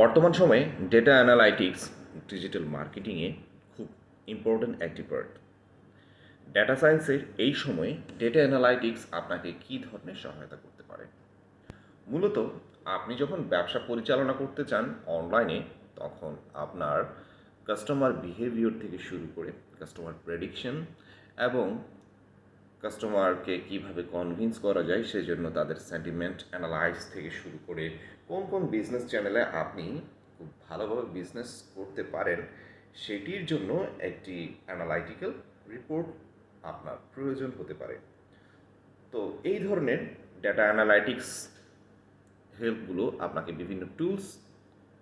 বর্তমান সময়ে data analytics digital মার্কেটিংয়ে খুব ইম্পর্ট্যান্ট একটি পার্ট। ডেটা সায়েন্সের এই সময়ে ডেটা অ্যানালাইটিক্স আপনাকে কী ধরনের সহায়তা করতে পারে? মূলত আপনি যখন ব্যবসা পরিচালনা করতে চান অনলাইনে, তখন আপনার কাস্টমার বিহেভিয়ার থেকে শুরু করে কাস্টমার প্রেডিকশন এবং কাস্টমারকে কীভাবে কনভিন্স করা যায় সেজন্য তাদের সেন্টিমেন্ট অ্যানালাইজ থেকে শুরু করে কোন কোন বিজনেস চ্যানেলে আপনি খুব ভালোভাবে বিজনেস করতে পারেন সেটির জন্য একটি অ্যানালাইটিক্যাল রিপোর্ট আপনার প্রয়োজন হতে পারে। তো এই ধরনের ডেটা অ্যানালাইটিক্স হেল্পগুলো আপনাকে বিভিন্ন টুলস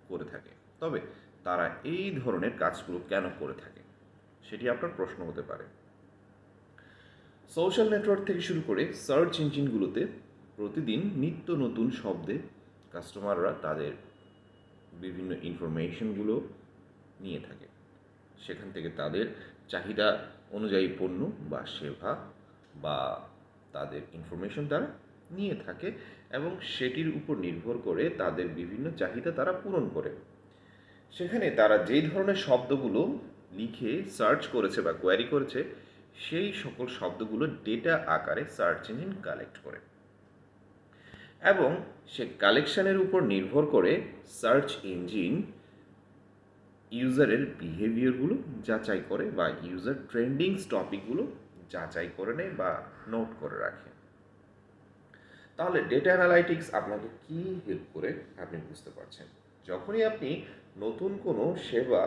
করে থাকে। তবে তারা এই ধরনের কাজগুলো কেন করে থাকে সেটি আপনার প্রশ্ন হতে পারে। সোশ্যাল নেটওয়ার্ক থেকে শুরু করে সার্চ ইঞ্জিনগুলোতে প্রতিদিন নিত্য নতুন শব্দে কাস্টমাররা তাদের বিভিন্ন ইনফরমেশনগুলো নিয়ে থাকে। সেখান থেকে তাদের চাহিদা অনুযায়ী পণ্য বা সেবা বা তাদের ইনফরমেশন তারা নিয়ে থাকে এবং সেটির উপর নির্ভর করে তাদের বিভিন্ন চাহিদা তারা পূরণ করে। সেখানে তারা যেই ধরনের শব্দগুলো লিখে সার্চ করেছে বা কোয়ারি করেছে সেই সকল শব্দগুলো ডেটা আকারে সার্চ ইঞ্জিন কালেক্ট করে এবং সে কালেকশনের উপর নির্ভর করে সার্চ ইঞ্জিন ইউজারের বিহেভিয়ারগুলো যাচাই করে বা ইউজার ট্রেন্ডিংস টপিকগুলো যাচাই করে নেয় বা নোট করে রাখে। তাহলে ডেটা অ্যানালাইটিক্স আপনাকে কী হেল্প করে আপনি বুঝতে পারছেন। যখনই আপনি নতুন কোনো সেবা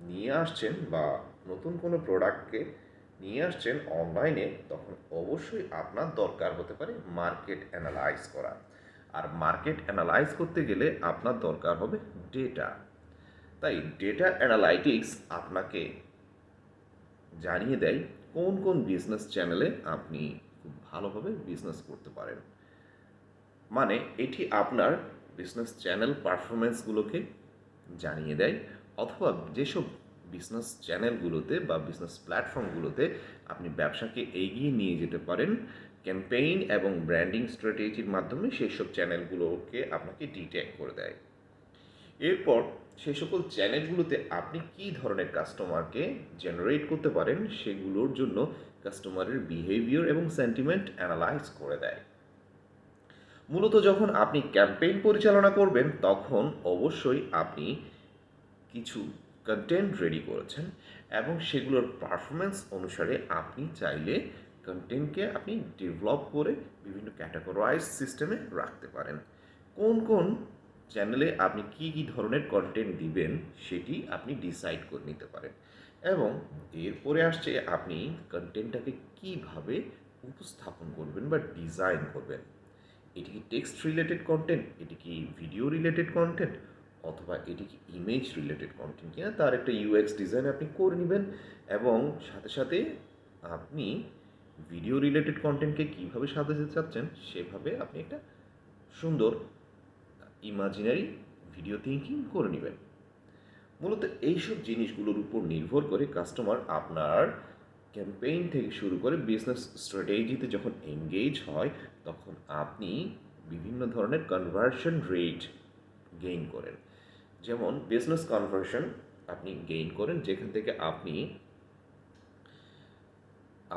নিয়ে আসছেন বা নতুন কোনো প্রোডাক্টকে নিয়ে আসছেন অনলাইনে, তখন অবশ্যই আপনার দরকার হতে পারে মার্কেট অ্যানালাইজ করা। আর মার্কেট অ্যানালাইজ করতে গেলে আপনার দরকার হবে ডেটা। তাই ডেটা অ্যানালাইটিক্স আপনাকে জানিয়ে দেয় কোন কোন বিজনেস চ্যানেলে আপনি খুব ভালোভাবে বিজনেস করতে পারেন। মানে এটি আপনার বিজনেস চ্যানেল পারফরমেন্সগুলোকে জানিয়ে দেয়, অথবা যেসব বিজনেস চ্যানেলগুলোতে বা বিজনেস প্ল্যাটফর্মগুলোতে আপনি ব্যবসাকে এগিয়ে নিয়ে যেতে পারেন ক্যাম্পেইন এবং ব্র্যান্ডিং স্ট্র্যাটেজির মাধ্যমে, সেই সব চ্যানেলগুলোকে আপনাকে ডিটেক্ট করে দেয়। এরপর সেই সকল চ্যানেলগুলোতে আপনি কী ধরনের কাস্টমারকে জেনারেট করতে পারেন সেগুলোর জন্য কাস্টমারের বিহেভিয়ার এবং সেন্টিমেন্ট অ্যানালাইজ করে দেয়। মূলত যখন আপনি ক্যাম্পেইন পরিচালনা করবেন তখন অবশ্যই আপনি কিছু কন্টেন্ট রেডি করেছেন এবং সেগুলোর পারফরমেন্স অনুসারে আপনি চাইলে কন্টেন্টকে আপনি ডেভেলপ করে বিভিন্ন ক্যাটাগরাইজ সিস্টেমে রাখতে পারেন। কোন কোন চ্যানেলে আপনি কী কী ধরনের কন্টেন্ট দিবেন সেটি আপনি ডিসাইড করে নিতে পারেন এবং এরপরে আসছে আপনি কন্টেন্টটাকে কীভাবে উপস্থাপন করবেন বা ডিজাইন করবেন। এটি কি টেক্সট রিলেটেড কন্টেন্ট, এটি কি ভিডিও রিলেটেড কন্টেন্ট, অথবা এটি কি ইমেজ রিলেটেড কন্টেন্ট কিনা, তার একটা ইউএক্স ডিজাইন আপনি করে নেবেন এবং সাথে সাথে আপনি ভিডিও রিলেটেড কন্টেন্টকে কীভাবে সাজাতে চাচ্ছেন সেভাবে আপনি একটা সুন্দর ইমাজিনারি ভিডিও থিঙ্কিং করে নেবেন। মূলত এইসব জিনিসগুলোর উপর নির্ভর করে কাস্টমার আপনার ক্যাম্পেইন থেকে শুরু করে বিজনেস স্ট্র্যাটেজিতে যখন এনগেজ হয় তখন আপনি বিভিন্ন ধরনের কনভার্সন রেট গেইন করেন। যেমন বিজনেস কনভার্সন আপনি গেইন করেন যেখান থেকে আপনি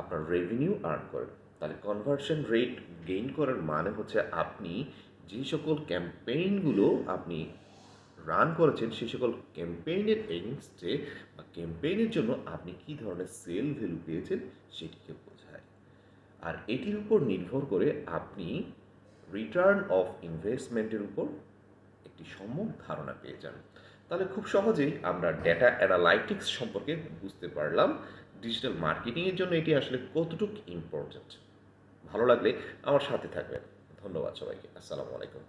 আপনার রেভিনিউ আর্ন করেন। তাহলে কনভার্সন রেট গেইন করার মানে হচ্ছে আপনি যে সকল ক্যাম্পেইনগুলো আপনি রান করেছেন সেই সকল ক্যাম্পেইনের এগেনস্টে বা ক্যাম্পেইনের জন্য আপনি কী ধরনের সেল ভ্যালু পেয়েছেন সেটিকে বোঝায়। আর এটির উপর নির্ভর করে আপনি রিটার্ন অফ ইনভেস্টমেন্টের উপর একটি সম্যক ধারণা পেয়ে যান। তাহলে খুব সহজেই আমরা ডেটা অ্যানালাইটিক্স সম্পর্কে বুঝতে পারলাম ডিজিটাল মার্কেটিংয়ের জন্য এটি আসলে কতটুকু ইম্পর্ট্যান্ট। ভালো লাগলে আমার সাথে থাকবেন। ধন্যবাদ সবাইকে। আসসালামু আলাইকুম।